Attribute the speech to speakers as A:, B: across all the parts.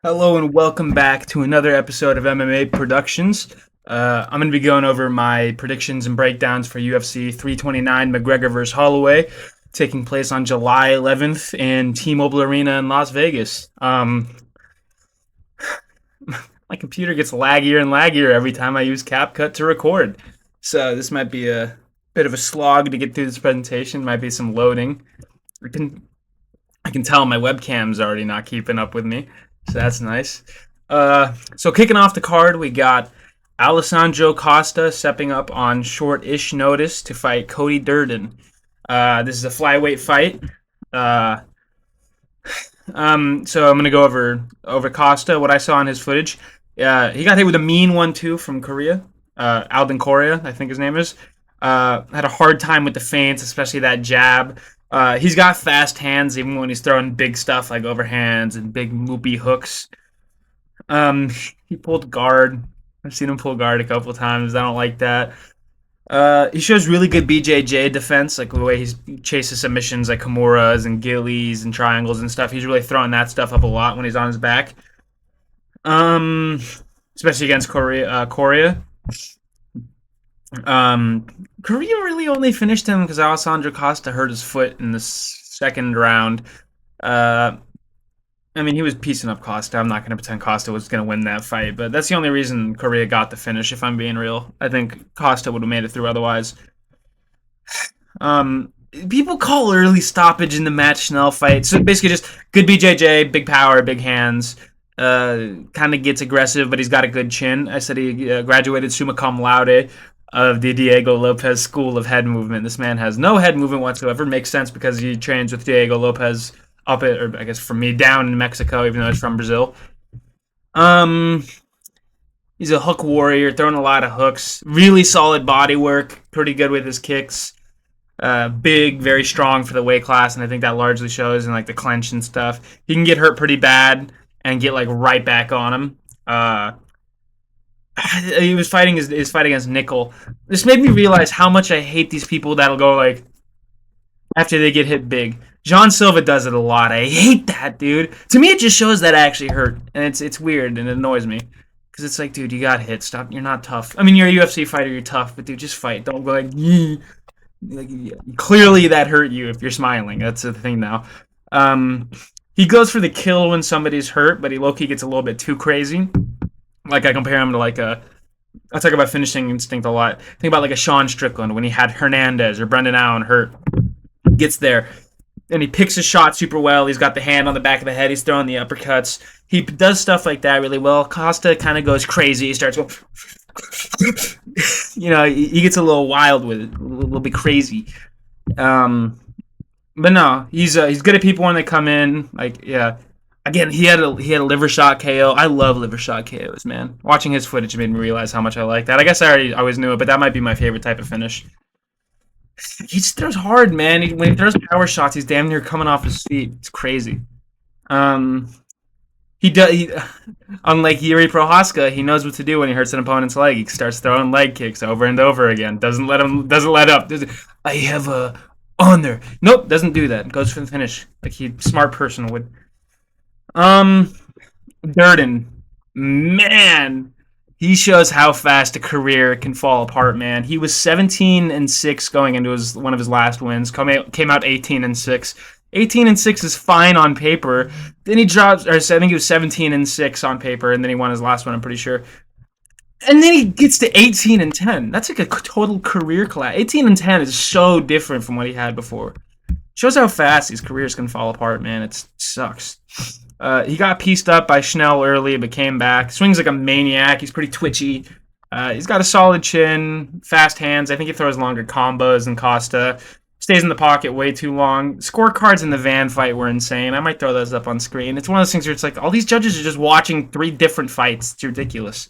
A: Hello and welcome back to another episode of MMA Productions. I'm going to be going over my predictions and breakdowns for UFC 329 McGregor vs. Holloway, taking place on July 11th in T-Mobile Arena in Las Vegas. My computer gets laggier and laggier every time I use CapCut to record, so this might be a bit of a slog to get through this presentation. Might be some loading. I can I can tell my webcam's already not keeping up with me, so that's nice. So kicking off the card, we got Alessandro Costa stepping up on short-ish notice to fight Cody Durden. This is a flyweight fight. Uh, so I'm gonna go over Costa. What I saw in his footage, he got hit with a mean 1-2 from Korea. Alden Correa, I think his name is. Had a hard time with the feints, especially that jab. He's got fast hands, even when he's throwing big stuff like overhands and big loopy hooks. Um, he pulled guard. I've seen him pull guard a couple times. I don't like that. He shows really good BJJ defense, like the way he chases submissions like Kimuras and Gillies and triangles and stuff. He's really throwing that stuff up a lot when he's on his back. Um, Especially against Korea. Korea really only finished him because Alessandro Costa hurt his foot in the second round. Uh, I mean, he was piecing up Costa. I'm not going to pretend Costa was going to win that fight, but that's the only reason Korea got the finish, if I'm being real. I think Costa would have made it through otherwise. People call early stoppage in the Matt Schnell fight. So basically just good BJJ, big power, big hands. Kind of gets aggressive, but he's got a good chin. I said he graduated summa cum laude of the Diego Lopez school of head movement. This man has no head movement whatsoever. Makes sense because he trains with Diego Lopez up at, or I guess from me down in Mexico, even though he's from Brazil. Um, he's a hook warrior, throwing a lot of hooks. Really solid body work. Pretty good with his kicks. Big, very strong for the weight class, and I think that largely shows in like the clench and stuff. He can get hurt pretty bad and get like right back on him. He was fighting his fight against Nickel. This made me realize how much I hate these people that'll go like after they get hit big. John Silva does it a lot. I hate that, dude. To me, it just shows that I actually hurt, and it's weird and it annoys me because it's like, dude, you got hit. Stop. You're not tough. I mean, you're a UFC fighter. You're tough, but dude, just fight. Don't go like, yee. Like clearly that hurt you if you're smiling. That's the thing now. He goes for the kill when somebody's hurt, but he low-key gets a little bit too crazy. Like I compare him to like I talk about finishing instinct a lot. Think about like a Sean Strickland when he had Hernandez or Brendan Allen hurt. Gets there and he picks his shot super well. He's got the hand on the back of the head. He's throwing the uppercuts. He does stuff like that really well. Costa kind of goes crazy. He starts going, he gets a little wild with it, a little bit crazy. But no, he's good at people when they come in. Like yeah, again he had a liver shot KO. I love liver shot KOs, man. Watching his footage made me realize how much I like that. I guess I always knew it, but that might be my favorite type of finish. He just throws hard, man. When he throws power shots, he's damn near coming off his feet. It's crazy. Um, he does. Unlike Yuri Prohaska, he knows what to do when he hurts an opponent's leg. He starts throwing leg kicks over and over again. Doesn't let up. I have a honor. Nope, doesn't do that. Goes for the finish like he smart person would. Um, Durden, man, he shows how fast a career can fall apart, man. He was 17-6 going into one of his last wins. Came out 18-6. 18-6 is fine on paper. Then he drops, or I think he was 17-6 on paper, and then he won his last one, I'm pretty sure. And then he gets to 18-10. That's like a total career collapse. 18-10 is so different from what he had before. Shows how fast these careers can fall apart, man. It sucks. He got pieced up by Schnell early, but came back. Swings like a maniac. He's pretty twitchy. He's got a solid chin, fast hands. I think he throws longer combos than Costa. Stays in the pocket way too long. Scorecards in the Van fight were insane. I might throw those up on screen. It's one of those things where it's like all these judges are just watching 3 different fights. It's ridiculous.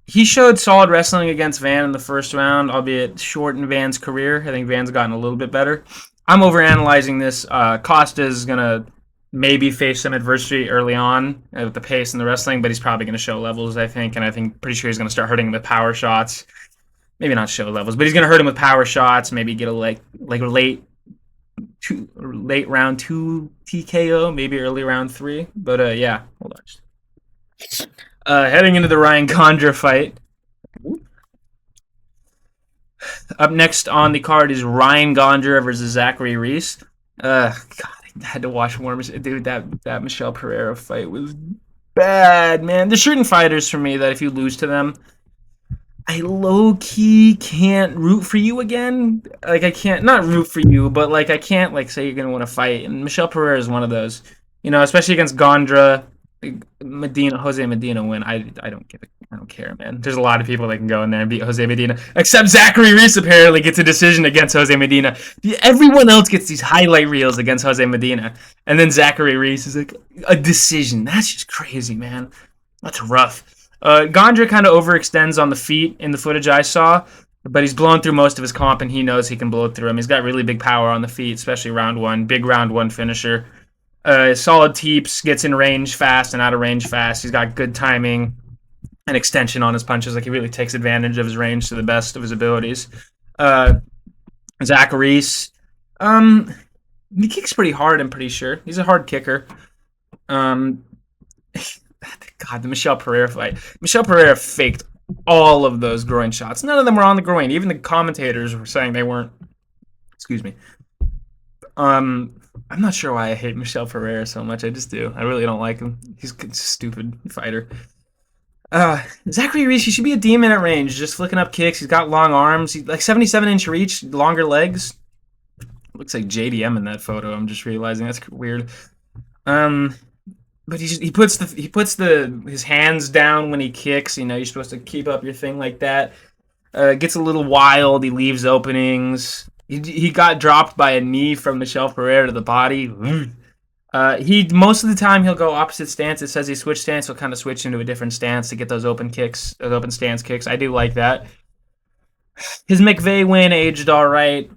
A: He showed solid wrestling against Van in the first round, albeit short in Van's career. I think Van's gotten a little bit better. I'm overanalyzing this. Costa is going to maybe face some adversity early on with the pace and the wrestling, but he's probably going to show levels, I think, and I think pretty sure he's going to start hurting him with power shots. Maybe not show levels, but he's going to hurt him with power shots, maybe get a late late round two TKO, maybe early round three. But yeah, hold on. Heading into the Ryan Condra fight. Up next on the card is Ryan Gondra versus Zachary Reese. God, I had to watch more. Dude, that Michelle Pereira fight was bad, man. There's certain fighters for me that if you lose to them, I low key can't root for you again. Like I can't not root for you, but like I can't like say you're gonna win a fight. And Michelle Pereira is one of those, especially against Gondra. Jose Medina win. I don't give it. I don't care, man. There's a lot of people that can go in there and beat Jose Medina, except Zachary Reese apparently gets a decision against Jose Medina. Everyone else gets these highlight reels against Jose Medina, and then Zachary Reese is like a decision. That's just crazy, man. That's rough. Gondra kind of overextends on the feet in the footage I saw, but he's blown through most of his comp, and he knows he can blow through him. He's got really big power on the feet, especially round one. Big round one finisher. Solid teeps, gets in range fast and out of range fast. He's got good timing and extension on his punches. Like he really takes advantage of his range to the best of his abilities. Zach Reese, he kicks pretty hard. I'm pretty sure he's a hard kicker. God, the Michelle Pereira fight. Michelle Pereira faked all of those groin shots. None of them were on the groin. Even the commentators were saying they weren't. Excuse me. I'm not sure why I hate Michelle Pereira so much. I just do. I really don't like him. He's a stupid fighter. Zachary Reese, he should be a demon at range, just flicking up kicks. He's got long arms. He's like 77-inch reach, longer legs. Looks like JDM in that photo. I'm just realizing that's weird. But he puts his hands down when he kicks. You're supposed to keep up your thing like that. Gets a little wild. He leaves openings. He got dropped by a knee from Michelle Pereira to the body. He most of the time he'll go opposite stance. It says he switched stance. He'll kind of switch into a different stance to get those open kicks, those open stance kicks. I do like that. His McVeigh win aged all right.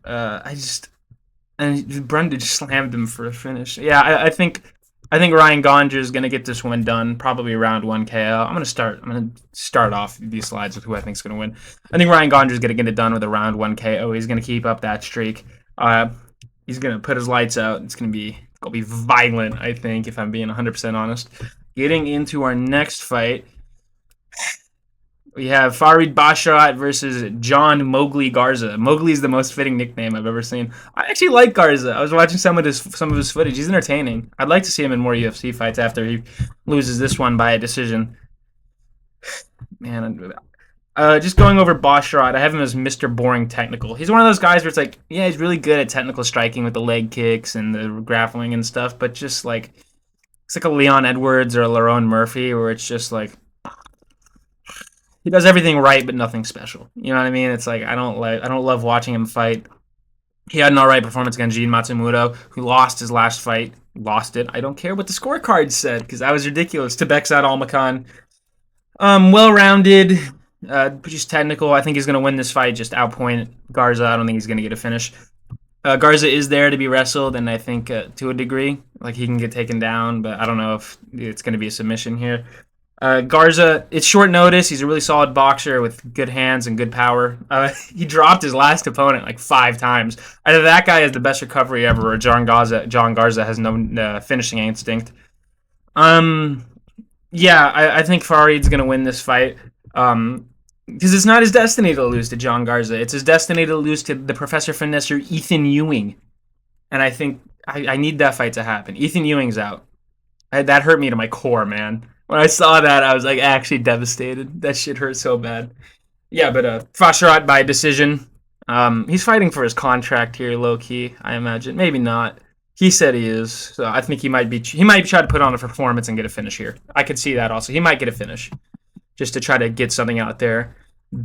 A: And Brendan just slammed him for a finish. Yeah, I think Ryan Gondra is gonna get this one done. Probably round one KO. I'm gonna start off these slides with who I think is gonna win. I think Ryan Gondra is gonna get it done with a round one KO. He's gonna keep up that streak. He's gonna put his lights out. It's gonna be violent. I think, if I'm being 100% honest. Getting into our next fight, we have Farid Basharat versus John Mowgli Garza. Mowgli is the most fitting nickname I've ever seen. I actually like Garza. I was watching some of his footage. He's entertaining. I'd like to see him in more UFC fights after he loses this one by a decision. Man, just going over Basharat, I have him as Mr. Boring Technical. He's one of those guys where it's like, yeah, he's really good at technical striking with the leg kicks and the grappling and stuff, but just like, it's like a Leon Edwards or a Lerone Murphy, where it's just like, he does everything right, but nothing special. You know what I mean? It's like I don't love watching him fight. He had an alright performance against Jin Matsumoto, who lost his last fight. Lost it. I don't care what the scorecard said, because that was ridiculous. To Beksad Almakan. Well-rounded, just technical. I think he's going to win this fight, just outpoint Garza. I don't think he's going to get a finish. Garza is there to be wrestled, and I think to a degree, like he can get taken down, but I don't know if it's going to be a submission here. Garza, it's short notice. He's a really solid boxer with good hands and good power. He dropped his last opponent like 5 times. Either that guy has the best recovery ever, or John Garza has no finishing instinct. Yeah, I think Farid's going to win this fight. Because it's not his destiny to lose to John Garza. It's his destiny to lose to the Professor Finesser Ethan Ewing. And I think I need that fight to happen. Ethan Ewing's out. That hurt me to my core, man. When I saw that, I was like actually devastated. That shit hurt so bad. Yeah, but Basharat by decision. He's fighting for his contract here, low key. I imagine, maybe not. He said he is, so I think he might try to put on a performance and get a finish here. I could see that also. He might get a finish, just to try to get something out there,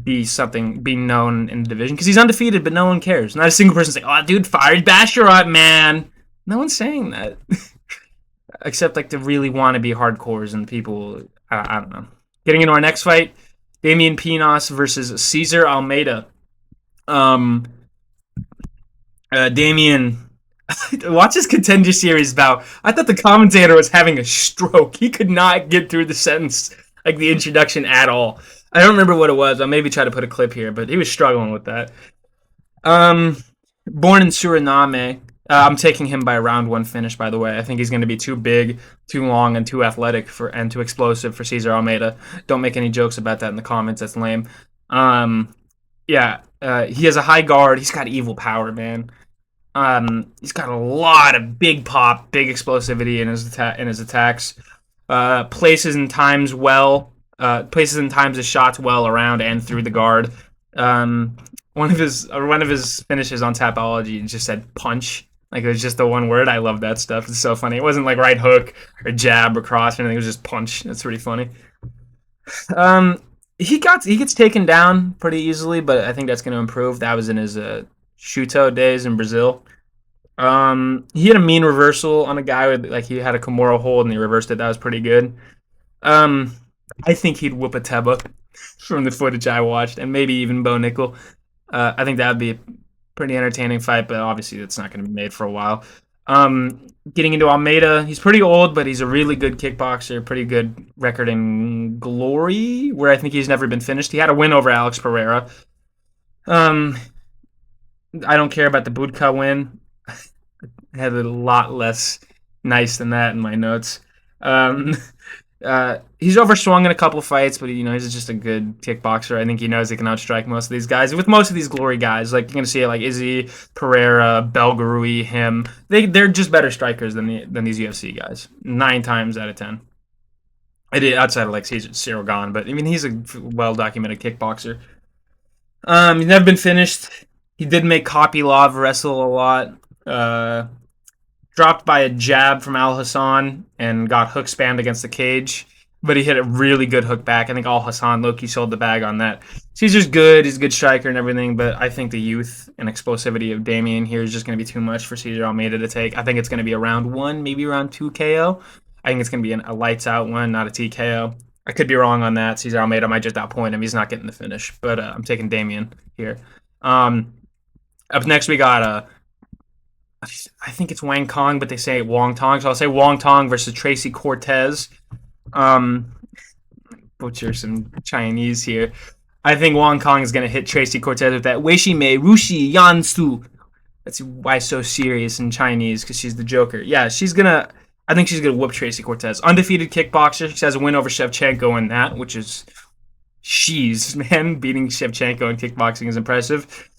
A: be known in the division, because he's undefeated, but no one cares. Not a single person saying, "Oh, dude, Farid Basharat, man." No one's saying that. Except like the really wannabe hardcores and people, I don't know. Getting into our next fight, Damian Pinos versus Cesar Almeida. Damian, watch his contender series bout. I thought the commentator was having a stroke. He could not get through the sentence, like the introduction at all. I don't remember what it was. I'll maybe try to put a clip here, but he was struggling with that. Born in Suriname. I'm taking him by a round one finish. By the way, I think he's going to be too big, too long, and too athletic and too explosive for Cesar Almeida. Don't make any jokes about that in the comments. That's lame. Yeah, he has a high guard. He's got evil power, man. He's got a lot of big pop, big explosivity in his attacks. Places and times his shots well around and through the guard. One of his finishes on Tapology just said punch. Like, it was just the one word. I love that stuff. It's so funny. It wasn't like right hook or jab or cross or anything. It was just punch. That's pretty funny. He gets taken down pretty easily, but I think that's going to improve. That was in his Shuto days in Brazil. He had a mean reversal on a guy with, like, he had a Kimura hold and he reversed it. That was pretty good. I think he'd whoop a Teba from the footage I watched, and maybe even Bo Nickel. I think that would be a pretty entertaining fight, but obviously that's not going to be made for a while. Getting into Almeida, he's pretty old, but he's a really good kickboxer, pretty good record in Glory, where I think he's never been finished. He had a win over Alex Pereira. I don't care about the Budka win. I had a lot less nice than that in my notes. He's overswung in a couple fights, but he's just a good kickboxer. I think he knows he can outstrike most of these guys. With most of these Glory guys, like, you're gonna see it, like Izzy, Pereira, Belgarui, him. They're just better strikers than these UFC guys. 9 times out of 10. Outside of like Cyril Gane, but I mean, he's a well documented kickboxer. He's never been finished. He did make Kopylov wrestle a lot. Dropped by a jab from Al Hassan and got hook spammed against the cage, but he hit a really good hook back. I think Al Hassan low-key sold the bag on that. Caesar's good. He's a good striker and everything, but I think the youth and explosivity of Damian here is just going to be too much for Cesar Almeida to take. I think it's going to be a round 1, maybe round 2 KO. I think it's going to be a lights-out one, not a TKO. I could be wrong on that. Cesar Almeida might just outpoint him. He's not getting the finish, but I'm taking Damian here. Up next, we got I think it's Wang Kong, but they say Wong Tong, so I'll say Wong Tong versus Tracy Cortez. Butcher some Chinese here. I think Wong Kong is going to hit Tracy Cortez with that Weishi Mei Rushi Yansu. That's why it's so serious in Chinese, because she's the Joker. Yeah, I think she's going to whoop Tracy Cortez. Undefeated kickboxer. She has a win over Shevchenko in that, which is, man, beating Shevchenko in kickboxing is impressive.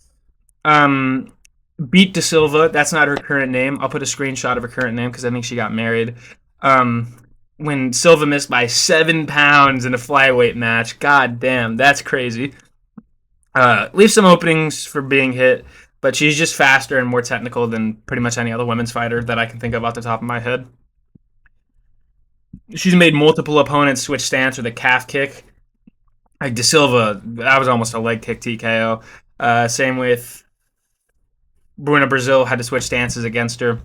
A: Beat Da Silva. That's not her current name. I'll put a screenshot of her current name because I think she got married. When Silva missed by 7 pounds in a flyweight match. God damn, that's crazy. Leaves some openings for being hit, but she's just faster and more technical than pretty much any other women's fighter that I can think of off the top of my head. She's made multiple opponents switch stance with a calf kick. Like Da Silva, that was almost a leg kick TKO. Same with Bruna Brazil, had to switch stances against her.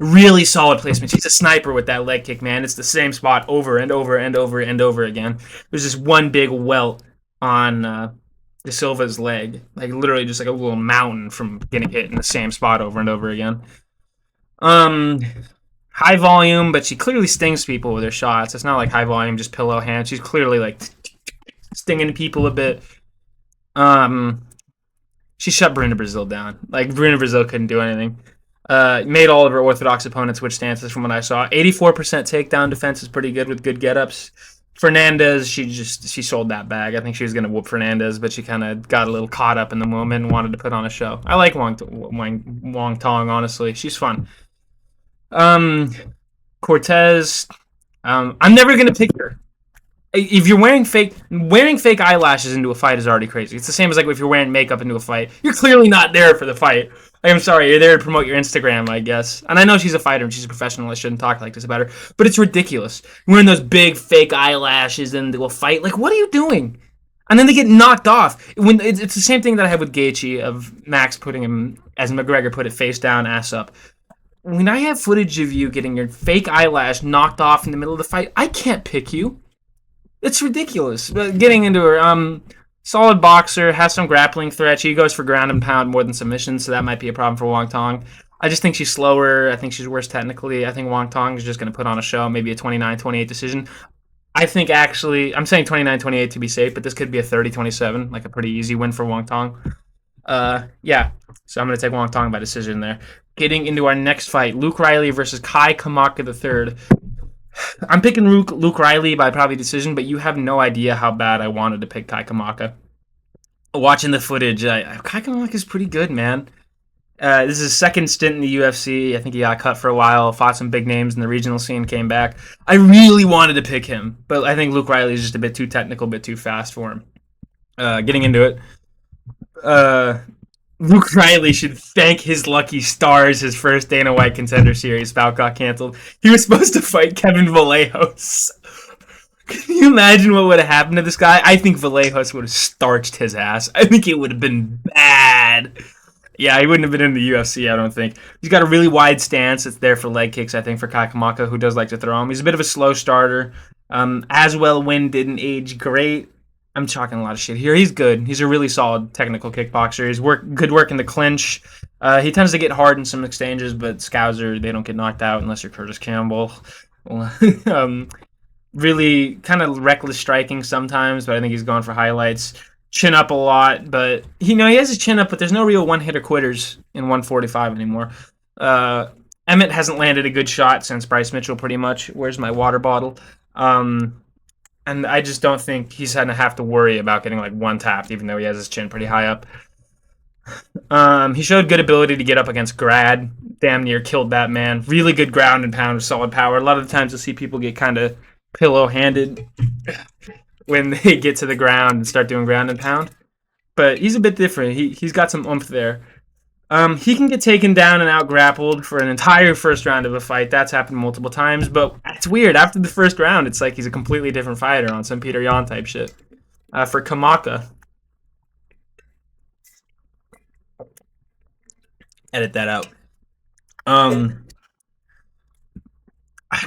A: Really solid placement. She's a sniper with that leg kick, man. It's the same spot over and over and over and over again. There's just one big welt on Da Silva's leg. Like, literally just like a little mountain from getting hit in the same spot over and over again. High volume, but she clearly stings people with her shots. It's not like high volume, just pillow hands. She's clearly like stinging people a bit. She shut Bruna Brazil down. Like, Bruna Brazil couldn't do anything. Made all of her orthodox opponents switch stances from what I saw. 84% takedown defense is pretty good with good get-ups. Fernandez, she sold that bag. I think she was going to whoop Fernandez, but she kind of got a little caught up in the moment and wanted to put on a show. I like Wong Tong, honestly. She's fun. Cortez, I'm never going to pick her. If you're wearing fake eyelashes into a fight is already crazy. It's the same as like if you're wearing makeup into a fight. You're clearly not there for the fight. I'm sorry, you're there to promote your Instagram, I guess. And I know she's a fighter and she's a professional. I shouldn't talk like this about her, but it's ridiculous. Wearing those big fake eyelashes into a fight, like, what are you doing? And then they get knocked off. When it's the same thing that I had with Gaethje of Max putting him, as McGregor put it, face down, ass up. When I have footage of you getting your fake eyelash knocked off in the middle of the fight, I can't pick you. It's ridiculous. But getting into her, solid boxer, has some grappling threat. She goes for ground and pound more than submission, so that might be a problem for Wong Tong. I just think she's slower. I think she's worse technically. I think Wong Tong is just going to put on a show, maybe a 29-28 decision. I think actually, I'm saying 29-28 to be safe, but this could be a 30-27, like a pretty easy win for Wong Tong. Yeah, so I'm going to take Wong Tong by decision there. Getting into our next fight, Luke Riley versus Kai Kamaka III. I'm picking Luke Riley by probably decision, but you have no idea how bad I wanted to pick Kai Kamaka. Watching the footage, Kai Kamaka is pretty good, man. This is his second stint in the UFC. I think he got cut for a while, fought some big names in the regional scene, came back. I really wanted to pick him, but I think Luke Riley is just a bit too technical, a bit too fast for him. Getting into it, Luke Riley should thank his lucky stars his first Dana White Contender Series bout got canceled. He was supposed to fight Kevin Vallejos. Can you imagine what would have happened to this guy? I think Vallejos would have starched his ass. I think it would have been bad. Yeah, he wouldn't have been in the UFC, I don't think. He's got a really wide stance. It's there for leg kicks, I think, for Kai Kamaka, who does like to throw him. He's a bit of a slow starter. Win didn't age great. I'm talking a lot of shit here. He's good. He's a really solid technical kickboxer. He's good work in the clinch. He tends to get hard in some exchanges, but Scouser, they don't get knocked out unless you're Curtis Campbell. Really kind of reckless striking sometimes, but I think he's going for highlights. Chin up a lot, but he has his chin up, but there's no real one-hitter quitters in 145 anymore. Emmett hasn't landed a good shot since Bryce Mitchell, pretty much. Where's my water bottle? And I just don't think he's going to have to worry about getting like one tapped, even though he has his chin pretty high up. He showed good ability to get up against Grad. Damn near killed that man. Really good ground and pound with solid power. A lot of the times you'll see people get kind of pillow-handed when they get to the ground and start doing ground and pound. But he's a bit different. He's got some oomph there. He can get taken down and out-grappled for an entire first round of a fight. That's happened multiple times, but it's weird. After the first round, it's like he's a completely different fighter on some Peter Yan type shit. For Kamaka. Edit that out. I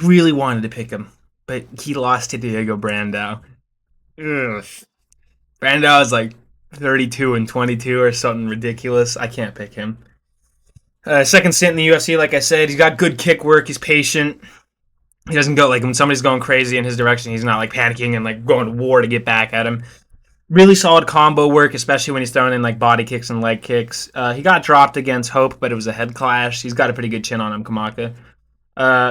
A: really wanted to pick him, but he lost to Diego Brandao. Ugh. Brandao is like 32-22 or something ridiculous. I can't pick him. Second stint in the UFC, like I said, he's got good kick work. He's patient. He doesn't go like when somebody's going crazy in his direction. He's not like panicking and like going to war to get back at him. Really solid combo work, especially when he's throwing in like body kicks and leg kicks. He got dropped against Hope, but it was a head clash. He's got a pretty good chin on him, Kamaka.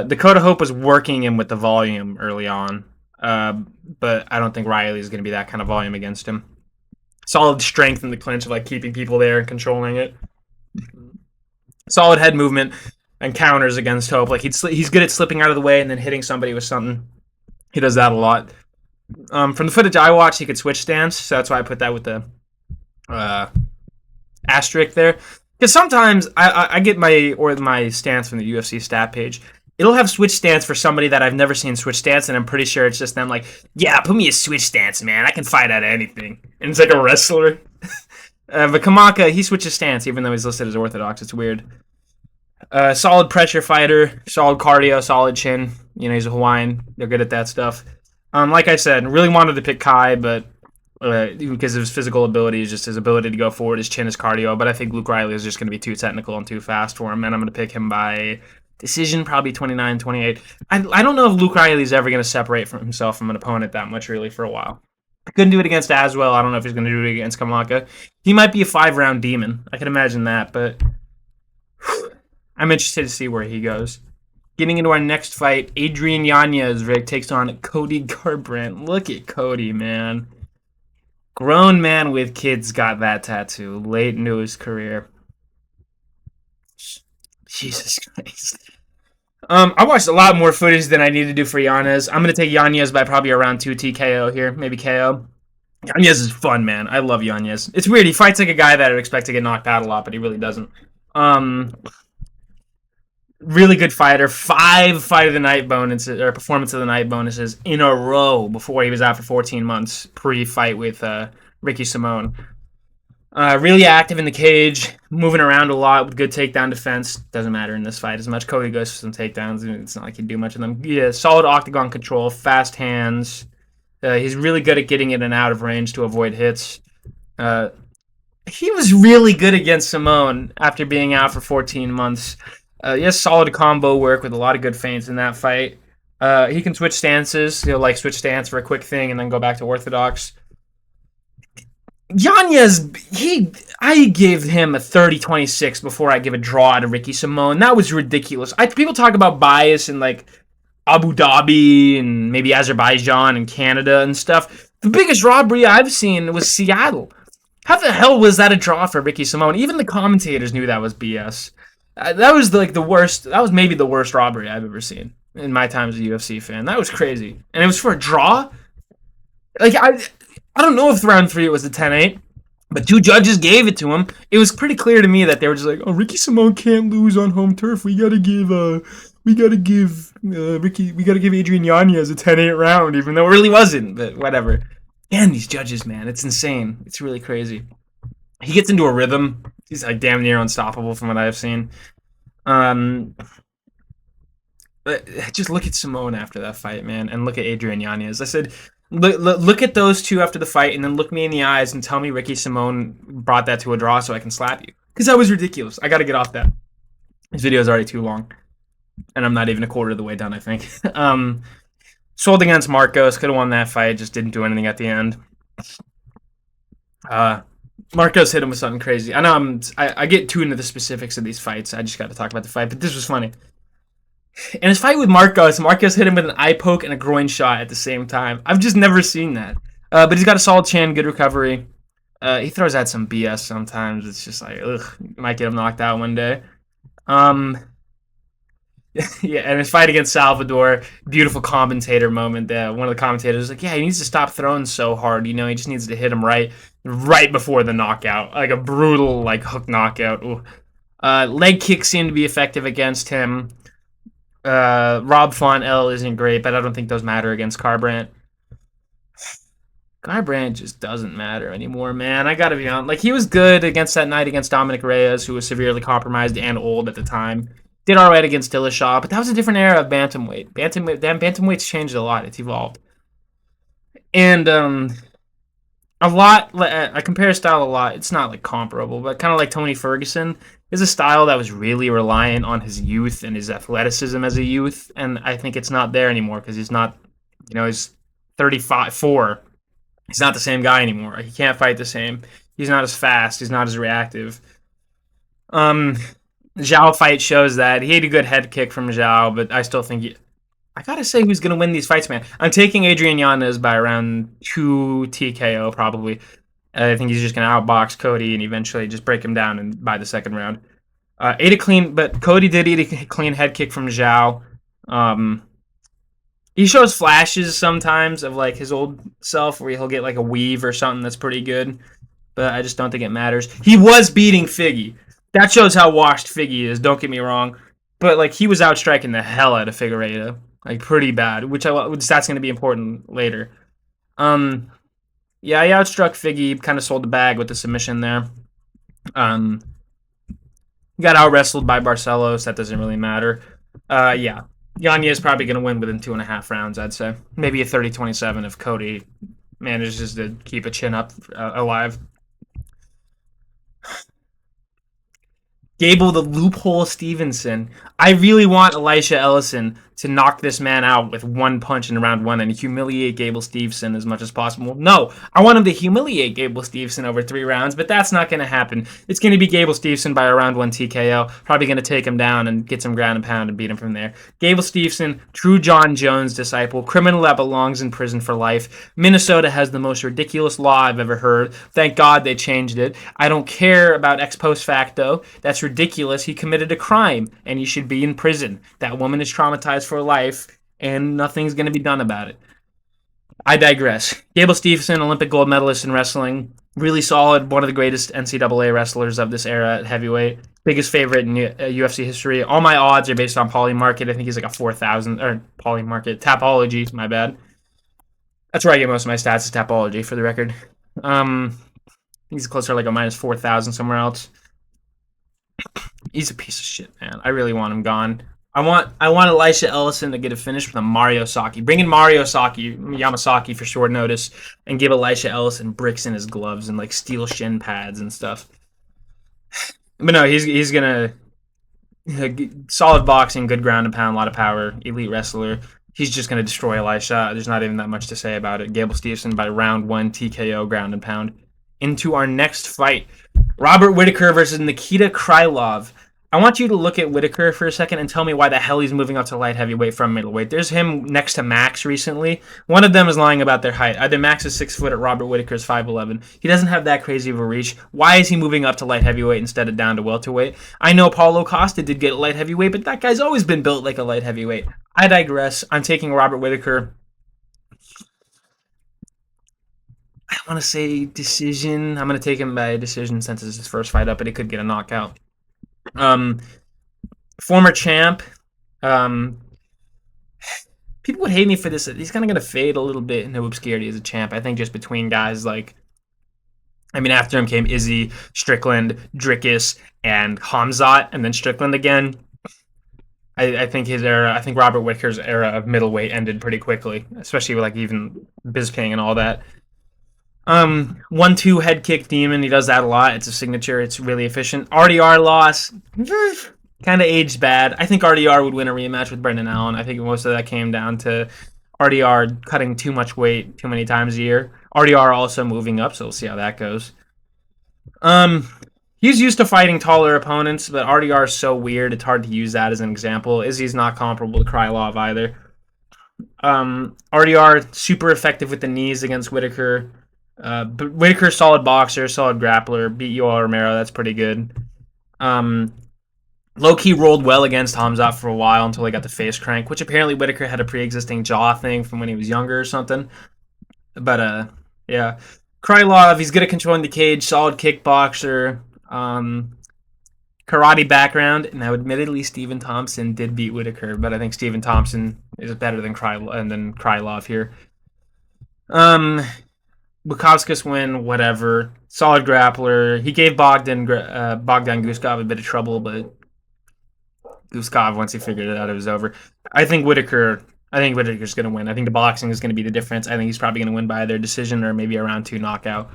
A: Dakota Hope was working him with the volume early on, but I don't think Riley's going to be that kind of volume against him. Solid strength in the clinch of like keeping people there and controlling it. Solid head movement and counters against Hope. Like he's good at slipping out of the way and then hitting somebody with something. He does that a lot. From the footage I watched, he could switch stance, so that's why I put that with the asterisk there. Because sometimes I get my stance from the UFC stat page. It'll have switch stance for somebody that I've never seen switch stance, and I'm pretty sure it's just them like, yeah, put me a switch stance, man. I can fight out of anything. And it's like a wrestler. But Kamaka, he switches stance, even though he's listed as orthodox. It's weird. Solid pressure fighter, solid cardio, solid chin. He's a Hawaiian. They're good at that stuff. Like I said, really wanted to pick Kai, but because of his physical abilities, just his ability to go forward, his chin, his cardio. But I think Luke Riley is just going to be too technical and too fast for him, and I'm going to pick him by decision, probably 29-28. I don't know if Luke Riley's ever going to separate from himself from an opponent that much, really, for a while. Couldn't do it against Aswell. I don't know if he's going to do it against Kamaka. He might be a 5-round demon. I can imagine that, but I'm interested to see where he goes. Getting into our next fight, Adrian Yanez takes on Cody Garbrandt. Look at Cody, man. Grown man with kids got that tattoo late into his career. Jesus Christ. I watched a lot more footage than I need to do for Yanez. I'm going to take Yanez by probably around 2 TKO here, maybe KO. Yanez is fun, man. I love Yanez. It's weird. He fights like a guy that I'd expect to get knocked out a lot, but he really doesn't. Really good fighter. 5 fight of the night bonuses or performance of the night bonuses in a row before he was out for 14 months pre-fight with Ricky Simone. Really active in the cage, moving around a lot with good takedown defense. Doesn't matter in this fight as much. Cody goes for some takedowns. It's not like he'd do much of them. Yeah, solid octagon control, fast hands. He's really good at getting in and out of range to avoid hits. He was really good against Simone after being out for 14 months. He has solid combo work with a lot of good feints in that fight. He can switch stances. He'll like switch stance for a quick thing and then go back to orthodox. Yanez, I gave him a 30-26 before I give a draw to Ricky Simone. That was ridiculous. People talk about bias in like Abu Dhabi and maybe Azerbaijan and Canada and stuff. The biggest robbery I've seen was Seattle. How the hell was that a draw for Ricky Simone? Even the commentators knew that was BS. That was like the worst. That was maybe the worst robbery I've ever seen in my time as a UFC fan. That was crazy, and it was for a draw. Like I don't know if round 3 it was a 10-8, but 2 judges gave it to him. It was pretty clear to me that they were just like, "Oh, Ricky Simone can't lose on home turf. We gotta give Adrian Yanez a 10-8 round, even though it really wasn't." But whatever. And these judges, man, it's insane. It's really crazy. He gets into a rhythm. He's like damn near unstoppable from what I've seen. But just look at Simone after that fight, man, and look at Adrian Yanez. I said, look at those two after the fight, and then look me in the eyes and tell me Ricky Simone brought that to a draw so I can slap you. Because that was ridiculous. I got to get off that. This video is already too long, and I'm not even a quarter of the way done, I think. Sold against Marcos, could have won that fight, just didn't do anything at the end. Marcos hit him with something crazy. I know I get too into the specifics of these fights. I just got to talk about the fight, but this was funny. In his fight with Marcos hit him with an eye poke and a groin shot at the same time. I've just never seen that. But he's got a solid chin, good recovery. He throws out some BS sometimes. It's just like, ugh, might get him knocked out one day. Yeah, and his fight against Salvador, beautiful commentator moment there. One of the commentators was like, yeah, he needs to stop throwing so hard. You know, he just needs to hit him right before the knockout. Like a brutal, like, hook knockout. Leg kicks seem to be effective against him. Rob Font L isn't great, but I don't think those matter against Garbrandt. Garbrandt just doesn't matter anymore, man. I gotta be honest. Like, he was good against that night against Dominic Reyes, who was severely compromised and old at the time. Did all right against Dillashaw, but that was a different era of bantamweight. Bantamweight's changed a lot. It's evolved. And a lot. I compare style a lot. It's not like comparable, but kind of like Tony Ferguson is a style that was really reliant on his youth and his athleticism as a youth, and I think it's not there anymore because he's not. You know, he's 35-4. He's not the same guy anymore. He can't fight the same. He's not as fast. He's not as reactive. Zhao fight shows that. He had a good head kick from Zhao, but I still think I gotta say who's gonna win these fights, man. I'm taking Adrian Yanez by around 2 TKO probably. I think he's just gonna outbox Cody and eventually just break him down and by the second round. But Cody did eat a clean head kick from Zhao. He shows flashes sometimes of like his old self where he'll get like a weave or something that's pretty good, but I just don't think it matters. He was beating Figgy. That shows how washed Figgy is, don't get me wrong. But, like, he was outstriking the hell out of Figueiredo. Like, pretty bad, which that's going to be important later. Yeah, he outstruck Figgy, kind of sold the bag with the submission there. He got out-wrestled by Barcelos. That doesn't really matter. Yeah, Yanez is probably going to win within 2.5 rounds, I'd say. Maybe a 30-27 if Cody manages to keep a chin up alive. Gable the Loophole Stevenson. I really want Elisha Ellison to knock this man out with one punch in round 1 and humiliate Gable Stevenson as much as possible. No, I want him to humiliate Gable Stevenson over 3 rounds, but that's not going to happen. It's going to be Gable Stevenson by a round 1 TKO. Probably going to take him down and get some ground and pound and beat him from there. Gable Stevenson, true John Jones disciple, criminal that belongs in prison for life. Minnesota has the most ridiculous law I've ever heard. Thank God they changed it. I don't care about ex post facto. That's ridiculous. He committed a crime and he should be in prison. That woman is traumatized for life and nothing's going to be done about it. I digress. Gable Stevenson, Olympic gold medalist in wrestling, really solid, one of the greatest NCAA wrestlers of this era at heavyweight, biggest favorite in UFC history. All my odds are based on Polymarket. I think he's like a 4,000 or Polymarket Tapology, my bad. That's where I get most of my stats is Tapology, for the record. He's closer to like a minus 4,000 somewhere else. He's a piece of shit, man. I really want him gone. I want Elisha Ellison to get a finish with a Mario Saki. Bring in Mario Saki, Yamasaki for short notice, and give Elisha Ellison bricks in his gloves and like steel shin pads and stuff. But no, he's gonna solid boxing, good ground and pound, a lot of power, elite wrestler. He's just gonna destroy Elisha. There's not even that much to say about it. Gable Stevenson by round 1 TKO, ground and pound. into our next fight. Robert Whitaker versus Nikita Krylov. I want you to look at Whitaker for a second and tell me why the hell he's moving up to light heavyweight from middleweight. There's him next to Max recently. One of them is lying about their height. Either Max is 6 foot or Robert Whitaker is 5'11". He doesn't have that crazy of a reach. Why is he moving up to light heavyweight instead of down to welterweight? I know Paulo Costa did get light heavyweight, but that guy's always been built like a light heavyweight. I digress. I'm taking Robert Whitaker. I want to say decision. I'm going to take him by decision since it's his first fight up, but he could get a knockout. Former champ. People would hate me for this. He's kind of going to fade a little bit into obscurity as a champ. I think just between guys like, I mean, after him came Izzy, Strickland, Drickus, and Hamzat, and then Strickland again. I think his era, I think Robert Whitaker's era of middleweight ended pretty quickly, especially with like even Bisping and all that. 1-2 head kick demon. He does that a lot. It's a signature. It's really efficient. RDR loss. Kind of aged bad. I think RDR would win a rematch with Brendan Allen. I think most of that came down to RDR cutting too much weight too many times a year. RDR also moving up, so we'll see how that goes. He's used to fighting taller opponents, but RDR is so weird, it's hard to use that as an example. Izzy's not comparable to Krylov either. RDR, super effective with the knees against Whitaker. But Whitaker's solid boxer, solid grappler, beat Yoel Romero, that's pretty good. Low-key rolled well against Hamzat for a while until he got the face crank, which apparently Whitaker had a pre-existing jaw thing from when he was younger or something. But, yeah. Krylov, he's good at controlling the cage, solid kickboxer, karate background. Now, admittedly, Stephen Thompson did beat Whitaker, but I think Stephen Thompson is better than Krylov here. Bukauskas win, whatever. Solid grappler. He gave Bogdan Guskov a bit of trouble, but Guskov, once he figured it out, it was over. I think Whitaker's going to win. I think the boxing is going to be the difference. I think he's probably going to win by either decision or maybe a round 2 knockout.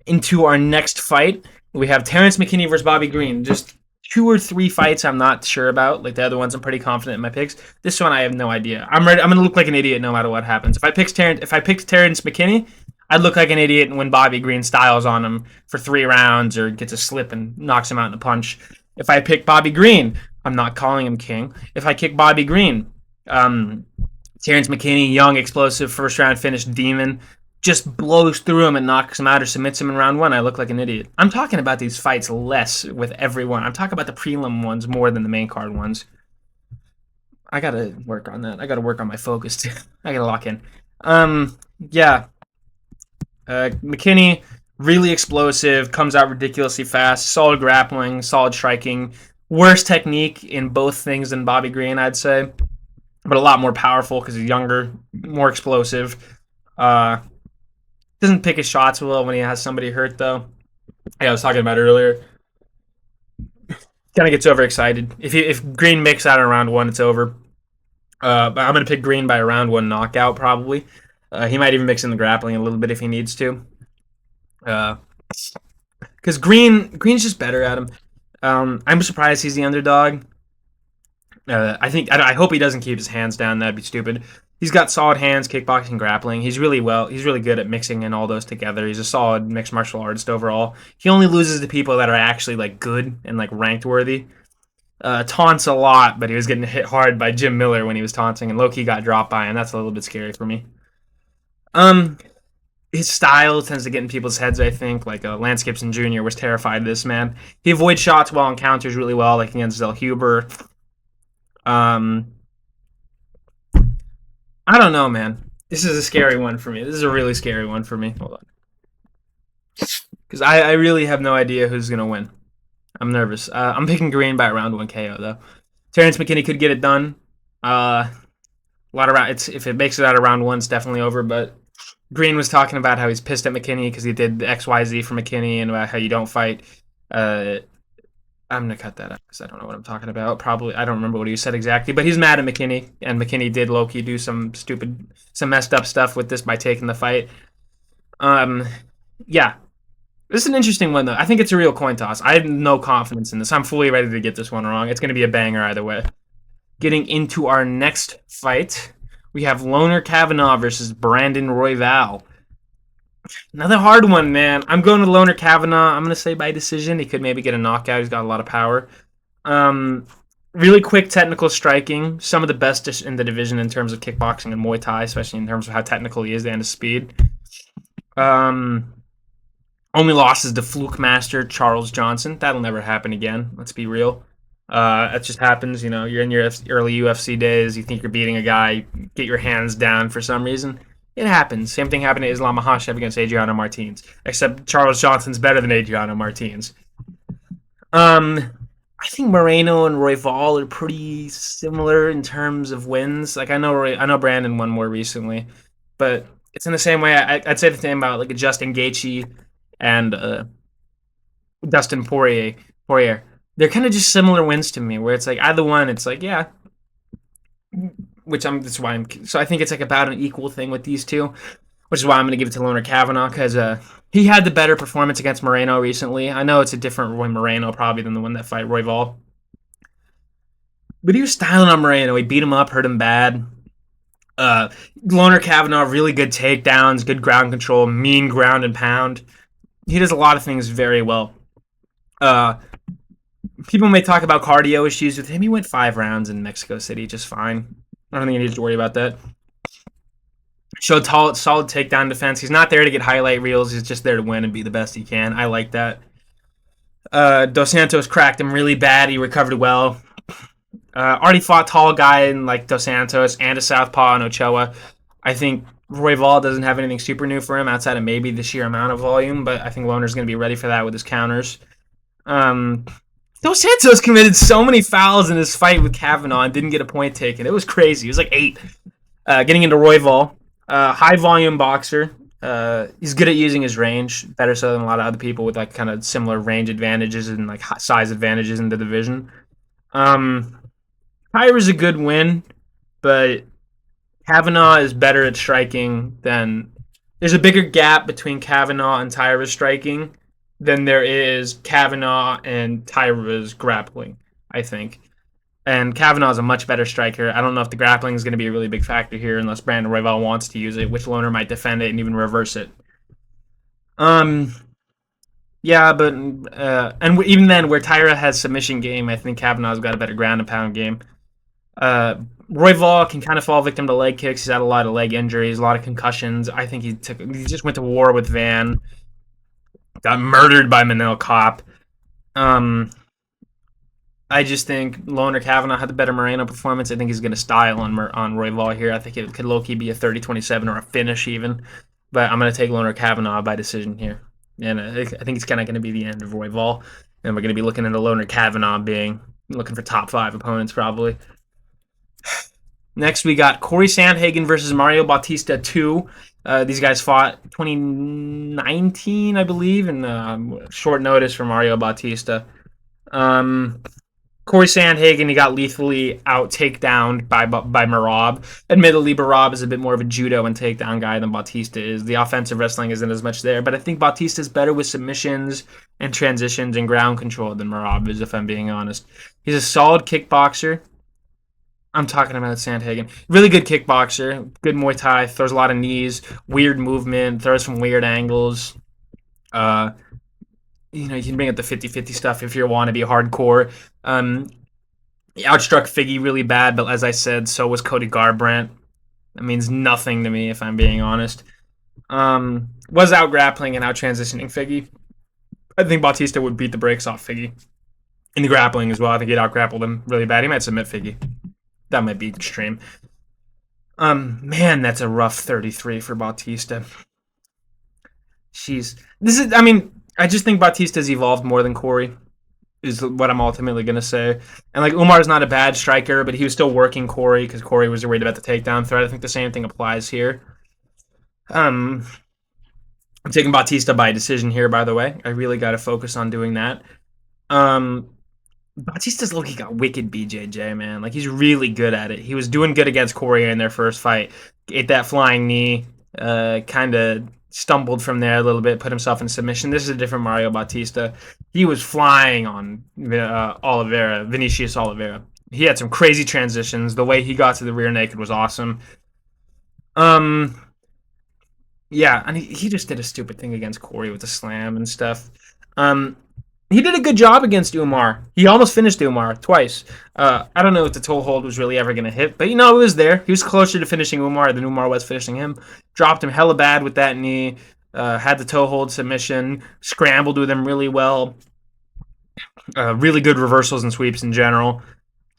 A: Into our next fight, we have Terrence McKinney versus Bobby Green. Just 2 or 3 fights I'm not sure about. Like the other ones, I'm pretty confident in my picks. This one, I have no idea. I'm going to look like an idiot no matter what happens. If I picked Terrence McKinney, I'd look like an idiot when Bobby Green styles on him for 3 rounds or gets a slip and knocks him out in a punch. If I pick Bobby Green, I'm not calling him king. If I kick Bobby Green, Terrence McKinney, young, explosive, first-round finish demon, just blows through him and knocks him out or submits him in round 1. I look like an idiot. I'm talking about these fights less with everyone. I'm talking about the prelim ones more than the main card ones. I got to work on that. I got to work on my focus, too. I got to lock in. Yeah. McKinney, really explosive, comes out ridiculously fast, solid grappling, solid striking, worse technique in both things than Bobby Green, I'd say, but a lot more powerful because he's younger, more explosive. Doesn't pick his shots well when he has somebody hurt, though. Yeah, I was talking about it earlier. Kind of gets overexcited. If Green mixes out in round 1, it's over. But I'm going to pick Green by a round 1 knockout, probably. He might even mix in the grappling a little bit if he needs to. Because Green's just better at him. I'm surprised he's the underdog. I hope he doesn't keep his hands down. That'd be stupid. He's got solid hands, kickboxing, grappling. He's really good at mixing in all those together. He's a solid mixed martial artist overall. He only loses to people that are actually like good and like ranked worthy. Taunts a lot, but he was getting hit hard by Jim Miller when he was taunting, and Loki got dropped by him. That's a little bit scary for me. His style tends to get in people's heads, I think. Like Lance Gibson Jr. was terrified of this man. He avoids shots while encounters really well, like against Zell Huber. I don't know, man. This is a scary one for me. This is a really scary one for me. Hold on. Because I really have no idea who's going to win. I'm nervous. I'm picking Green by a round 1 KO, though. Terrence McKinney could get it done. A lot of if it makes it out of round 1, it's definitely over, but Green was talking about how he's pissed at McKinney because he did the XYZ for McKinney and about how you don't fight. I'm going to cut that out because I don't know what I'm talking about. Probably, I don't remember what he said exactly, but he's mad at McKinney, and McKinney did low-key do some messed up stuff with this by taking the fight. Yeah. This is an interesting one, though. I think it's a real coin toss. I have no confidence in this. I'm fully ready to get this one wrong. It's going to be a banger either way. Getting into our next fight, we have Loner Kavanaugh versus Brandon Royval. Another hard one, man. I'm going with Loner Kavanaugh. I'm gonna say by decision. He could maybe get a knockout. He's got a lot of power. Um, really quick technical striking. Some of the best in the division in terms of kickboxing and Muay Thai, especially in terms of how technical he is and his speed. Um, only loss is the fluke master Charles Johnson. That'll never happen again. Let's be real. That just happens. You know, you're in your early UFC days. You think you're beating a guy, get your hands down for some reason. It happens. Same thing happened to Islam Makhachev against Adriano Martins. Except Charles Johnson's better than Adriano Martins. I think Moreno and Royval are pretty similar in terms of wins. Like I know Brandon won more recently, but it's in the same way. I'd say the same about like a Justin Gaethje and Dustin Poirier. They're kind of just similar wins to me, where it's like either one, it's like yeah, that's why I'm. So I think it's like about an equal thing with these two, which is why I'm going to give it to Loner Kavanaugh because he had the better performance against Moreno recently. I know it's a different Roy Moreno probably than the one that fight Royval, but he was styling on Moreno. He beat him up, hurt him bad. Loner Kavanaugh, really good takedowns, good ground control, mean ground and pound. He does a lot of things very well. People may talk about cardio issues with him. He went 5 rounds in Mexico City just fine. I don't think you need to worry about that. Showed solid takedown defense. He's not there to get highlight reels. He's just there to win and be the best he can. I like that. Dos Santos cracked him really bad. He recovered well. Already fought tall guy in like Dos Santos and a southpaw in Ochoa. I think Royval doesn't have anything super new for him outside of maybe the sheer amount of volume, but I think Loner's going to be ready for that with his counters. Dos Santos committed so many fouls in his fight with Kavanaugh and didn't get a point taken. It was crazy. It was like 8. Getting into Royval. High volume boxer. He's good at using his range, better so than a lot of other people with like kind of similar range advantages and like size advantages in the division. Tyra's a good win, but Kavanaugh is better at striking than. There's a bigger gap between Kavanaugh and Tyra's striking than there is Kavanaugh and Tyra's grappling, I think. And Kavanaugh's a much better striker. I don't know if the grappling is going to be a really big factor here unless Brandon Royval wants to use it, which Loner might defend it and even reverse it. Yeah, but and even then, where Tyra has submission game, I think Kavanaugh's got a better ground and pound game. Royval can kind of fall victim to leg kicks. He's had a lot of leg injuries, a lot of concussions. I think he just went to war with Van. Got murdered by Manel Kopp. I just think Loner Kavanaugh had the better Moreno performance. I think he's going to style on Royval here. I think it could low-key be a 30-27 or a finish even. But I'm going to take Loner Kavanaugh by decision here. And I think it's kind of going to be the end of Royval. And we're going to be looking at a Loner Kavanaugh looking for top 5 opponents probably. Next, we got Corey Sandhagen versus Mario Bautista 2. These guys fought 2019, I believe, in short notice for Mario Bautista. Corey Sandhagen, he got lethally out takedowned by Merab. Admittedly, Merab is a bit more of a judo and takedown guy than Bautista is. The offensive wrestling isn't as much there, but I think Bautista's better with submissions and transitions and ground control than Merab is, if I'm being honest. He's a solid kickboxer. I'm talking about Sandhagen. Really good kickboxer, good Muay Thai, throws a lot of knees, weird movement, throws from weird angles. You can bring up the 50-50 stuff if you want to be hardcore. He outstruck Figgy really bad, but as I said, so was Cody Garbrandt. That means nothing to me, if I'm being honest. Was out grappling and out transitioning Figgy. I think Bautista would beat the brakes off Figgy. In the grappling as well, I think he'd out grappled him really bad. He might submit Figgy. That might be extreme. Man, that's a rough 33 for Bautista. I just think Bautista's evolved more than Corey, is what I'm ultimately going to say. And, like, Umar's not a bad striker, but he was still working Corey because Corey was worried about the takedown threat. I think the same thing applies here. I'm taking Bautista by decision here, by the way. I really got to focus on doing that. Bautista's low-key got wicked BJJ, man. Like, he's really good at it. He was doing good against Corey in their first fight. ate that flying knee, kind of stumbled from there a little bit, put himself in submission. This is a different Mario Bautista. He was flying on Vinicius Oliveira. He had some crazy transitions. The way he got to the rear naked was awesome. Yeah, and he just did a stupid thing against Corey with the slam and stuff. Um, he did a good job against Umar. He almost finished Umar twice. I don't know if the toe hold was really ever going to hit, but you know, it was there. He was closer to finishing Umar than Umar was finishing him. Dropped him hella bad with that knee. Had the toe hold submission. Scrambled with him really well. Really good reversals and sweeps in general.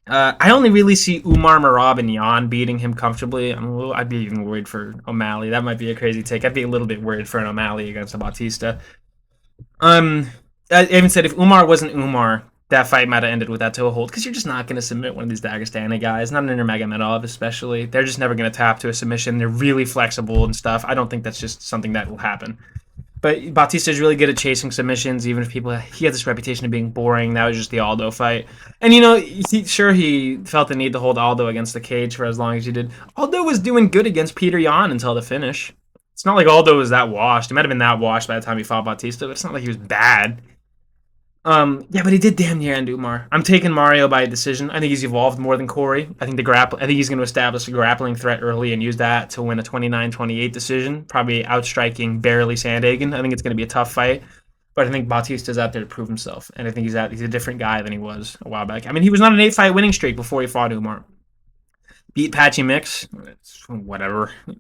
A: I only really see Umar Marab and Yan beating him comfortably. I'd be even worried for O'Malley. That might be a crazy take. I'd be a little bit worried for an O'Malley against a Bautista. Um, I even said if Umar wasn't Umar, that fight might have ended with that toe hold because you're just not going to submit one of these Dagestani guys, not an Nurmagomedov especially. They're just never going to tap to a submission. They're really flexible and stuff. I don't think that's just something that will happen. But Bautista is really good at chasing submissions, even if people he had this reputation of being boring. That was just the Aldo fight, and you know, he felt the need to hold Aldo against the cage for as long as he did. Aldo was doing good against Peter Yan until the finish. It's not like Aldo was that washed. He might have been that washed by the time he fought Bautista, but it's not like he was bad. Yeah, but he did damn near end Umar. I'm taking Mario by a decision. I think he's evolved more than Corey. I think he's going to establish a grappling threat early and use that to win a 29-28 decision, probably outstriking barely Sandhagen. I think it's going to be a tough fight, but I think Bautista's out there to prove himself, and I think he's a different guy than he was a while back. I mean, he was not an 8-fight winning streak before he fought Umar. Beat Patchy Mix, it's whatever. You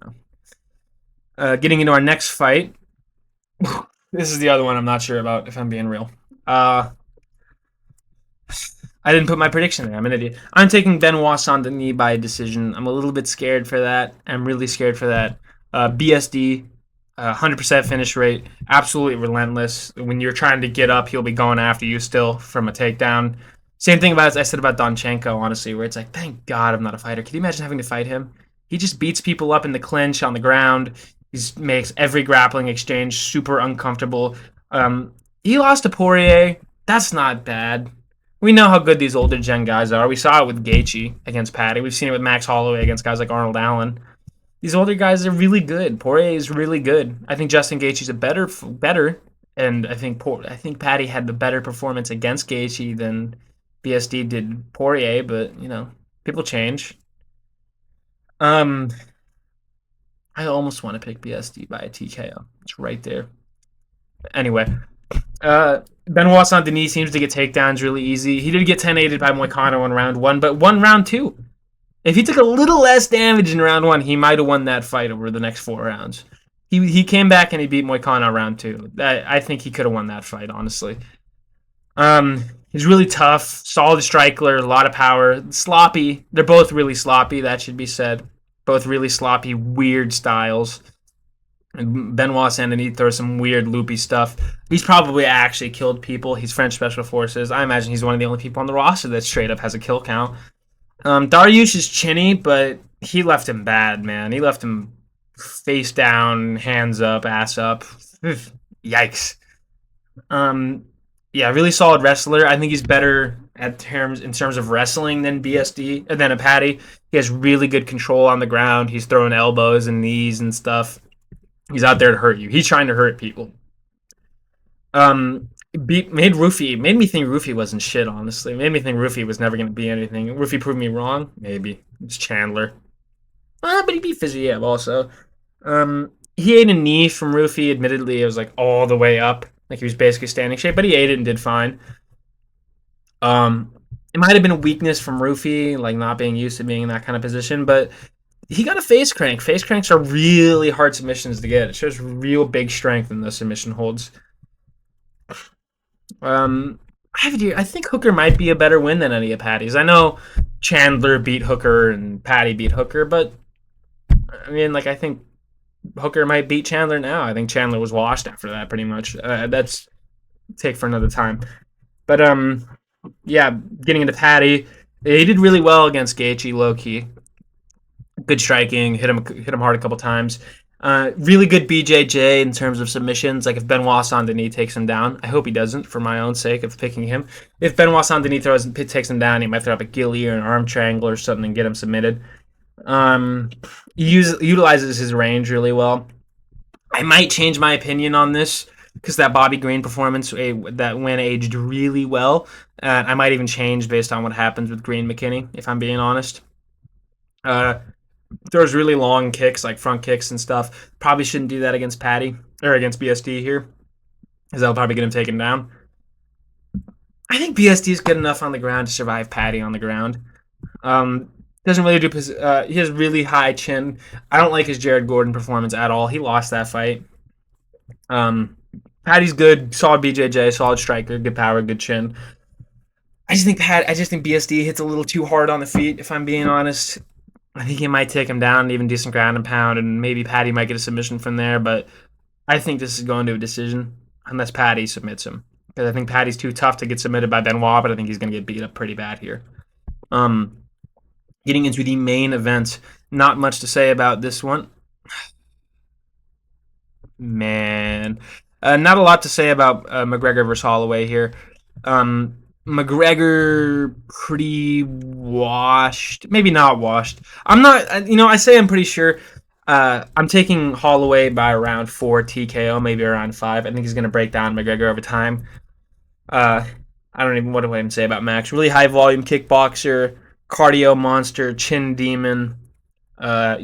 A: know. Getting into our next fight. This is the other one I'm not sure about, if I'm being real. I didn't put my prediction there. I'm an idiot. I'm taking Benoit Saint-Denis by decision. I'm a little bit scared for that. I'm really scared for that. BSD, 100% finish rate, absolutely relentless. When you're trying to get up, he'll be going after you still from a takedown. Same thing about I said about Donchenko, honestly, where it's like, thank God I'm not a fighter. Can you imagine having to fight him? He just beats people up in the clinch on the ground. He makes every grappling exchange super uncomfortable. He lost to Poirier. That's not bad. We know how good these older gen guys are. We saw it with Gaethje against Patty. We've seen it with Max Holloway against guys like Arnold Allen. These older guys are really good. Poirier is really good. I think Justin Gaethje's a better, and I think Patty had the better performance against Gaethje than BSD did Poirier. But you know, people change. I almost want to pick BSD by a TKO. It's right there. Anyway, Benoit Saint-Denis seems to get takedowns really easy. He did get 10-8'd by Moicano in round 1, but won round 2. If he took a little less damage in round 1, he might have won that fight over the next 4 rounds. He came back and he beat Moicano round 2. I think he could have won that fight, honestly. He's really tough, solid striker, a lot of power, sloppy. They're both really sloppy, that should be said. Both really sloppy, weird styles. Benoit Saint-Denis throws some weird loopy stuff. He's probably actually killed people. He's French Special Forces. I imagine he's one of the only people on the roster that straight up has a kill count. Dariush is chinny, but he left him bad, man. He left him face down, hands up, ass up. Yikes. Yeah, really solid wrestler. I think he's better in terms of wrestling than BSD than a Patty. He has really good control on the ground. He's throwing elbows and knees and stuff. He's out there to hurt you. He's trying to hurt people. Made me think Rufy wasn't shit, honestly. Made me think Rufy was never going to be anything. Rufy proved me wrong? Maybe. It's Chandler. But he beat Fiziev also. He ate a knee from Rufy. Admittedly, it was like all the way up. Like he was basically standing shape, but he ate it and did fine. It might have been a weakness from Rufy, like not being used to being in that kind of position, but he got a face crank. Face cranks are really hard submissions to get. It shows real big strength in the submission holds. I think Hooker might be a better win than any of Patty's. I know Chandler beat Hooker and Patty beat Hooker, but I mean, like I think Hooker might beat Chandler now. I think Chandler was washed after that, pretty much. That's take for another time. But yeah, getting into Patty, he did really well against Gaethje, low key. Good striking, hit him hard a couple times. Really good BJJ in terms of submissions. Like if Benoit Saint-Denis takes him down, I hope he doesn't for my own sake of picking him. If Benoit Saint-Denis takes him down, he might throw up a ghillie or an arm triangle or something and get him submitted. He utilizes his range really well. I might change my opinion on this because that Bobby Green performance that went aged really well. I might even change based on what happens with Green McKinney, if I'm being honest. Throws really long kicks, like front kicks and stuff. Probably shouldn't do that against Patty or against BSD here, because that'll probably get him taken down. I think BSD is good enough on the ground to survive Patty on the ground. Doesn't really do. He has really high chin. I don't like his Jared Gordon performance at all. He lost that fight. Patty's good, solid BJJ, solid striker, good power, good chin. I just think BSD hits a little too hard on the feet. If I'm being honest, I think he might take him down and even do some ground and pound, and maybe Patty might get a submission from there. But I think this is going to a decision unless Patty submits him, because I think Patty's too tough to get submitted by Benoit. But I think he's going to get beat up pretty bad here. Getting into the main event, not much to say about this one. Man, not a lot to say about McGregor versus Holloway here. McGregor pretty washed, maybe not washed. I'm not, I say I'm pretty sure. I'm taking Holloway by around 4 TKO, maybe around 5. I think he's going to break down McGregor over time. I don't even, what do I even say about Max? Really high volume kickboxer, cardio monster, chin demon.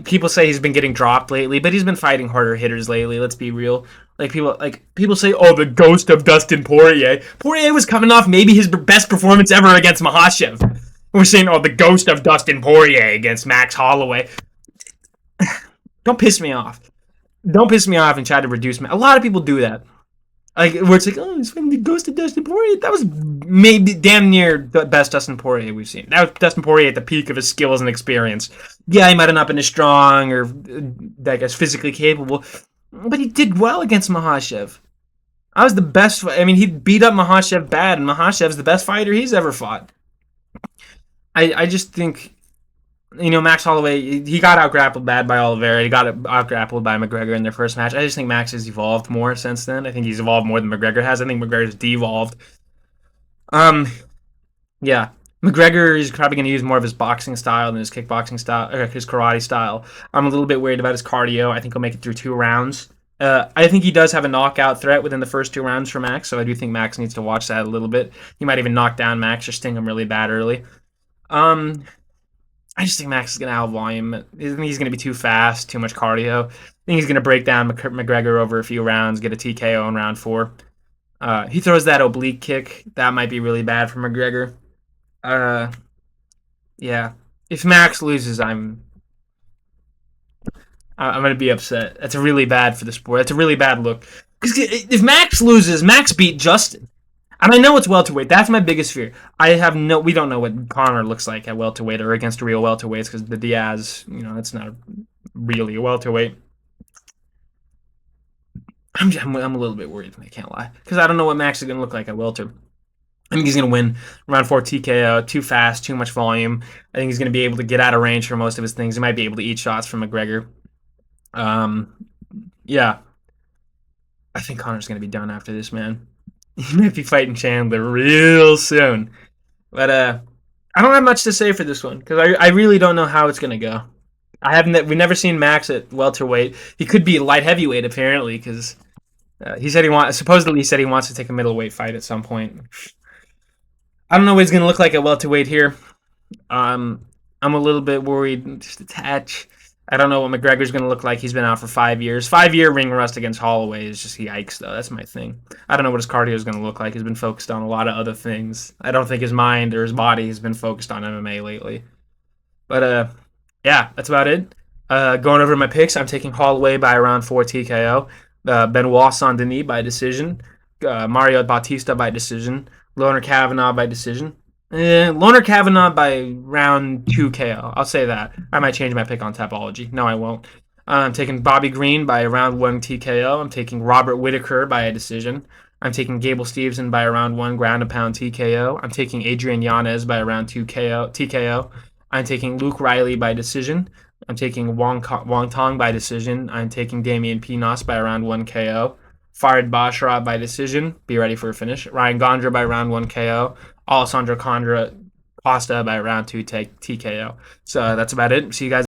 A: People say he's been getting dropped lately, but he's been fighting harder hitters lately. Let's be real. People say, oh, the ghost of Dustin Poirier. Poirier was coming off maybe his best performance ever against Makhachev. We're saying, oh, the ghost of Dustin Poirier against Max Holloway. Don't piss me off. Don't piss me off and try to reduce me. A lot of people do that. Like, where it's like, oh, he's fighting the ghost of Dustin Poirier. That was maybe damn near the best Dustin Poirier we've seen. That was Dustin Poirier at the peak of his skills and experience. Yeah, he might have not been as strong or, I guess, physically capable, but he did well against Makhachev. I was the best. I mean, he beat up Makhachev bad, and Makhachev's the best fighter he's ever fought. I just think, Max Holloway, he got out-grappled bad by Oliveira. He got out-grappled by McGregor in their first match. I just think Max has evolved more since then. I think he's evolved more than McGregor has. I think McGregor's devolved. Yeah. McGregor is probably going to use more of his boxing style than his kickboxing style, or his karate style. I'm a little bit worried about his cardio. I think he'll make it through 2 rounds. I think he does have a knockout threat within the first 2 rounds for Max, so I do think Max needs to watch that a little bit. He might even knock down Max or sting him really bad early. I just think Max is going to out-volume. I think he's going to be too fast, too much cardio. I think he's going to break down McGregor over a few rounds, get a TKO in round 4. He throws that oblique kick. That might be really bad for McGregor. Yeah. If Max loses, I'm going to be upset. That's really bad for the sport. That's a really bad look. Because if Max loses, Max beat Justin. And I know it's welterweight. That's my biggest fear. We don't know what Conor looks like at welterweight or against real welterweights, because the Diaz, that's not really a welterweight. I'm a little bit worried, I can't lie, because I don't know what Max is going to look like at welter. I think he's going to win round 4 TKO, too fast, too much volume. I think he's going to be able to get out of range for most of his things. He might be able to eat shots from McGregor. Yeah. I think Conor's going to be done after this, man. He might be fighting Chandler real soon. But I don't have much to say for this one, because I really don't know how it's going to go. We've never seen Max at welterweight. He could be light heavyweight, apparently, because he said he wants to take a middleweight fight at some point. I don't know what he's going to look like at welterweight here. I'm a little bit worried, just a touch. I don't know what McGregor's going to look like. He's been out for 5 years. 5-year ring rust against Holloway is just yikes, though. That's my thing. I don't know what his cardio is going to look like. He's been focused on a lot of other things. I don't think his mind or his body has been focused on MMA lately. But, yeah, that's about it. Going over my picks, I'm taking Holloway by around 4 TKO. Benoit Saint-Denis by decision. Mario Bautista by decision. Loner Kavanagh by decision. Loner Kavanagh by round 2 KO. I'll say that. I might change my pick on Tapology. No, I won't. I'm taking Bobby Green by round 1 TKO. I'm taking Robert Whittaker by a decision. I'm taking Gable Stevenson by round 1 ground and pound TKO. I'm taking Adrian Yanez by round 2 TKO. I'm taking Luke Riley by decision. I'm taking Wong Tong by decision. I'm taking Damian Pinos by round 1 KO. Farid Basharat by decision. Be ready for a finish. Ryan Gondra by round 1 KO. Alessandro Costa by round 2 TKO. So that's about it. See you guys.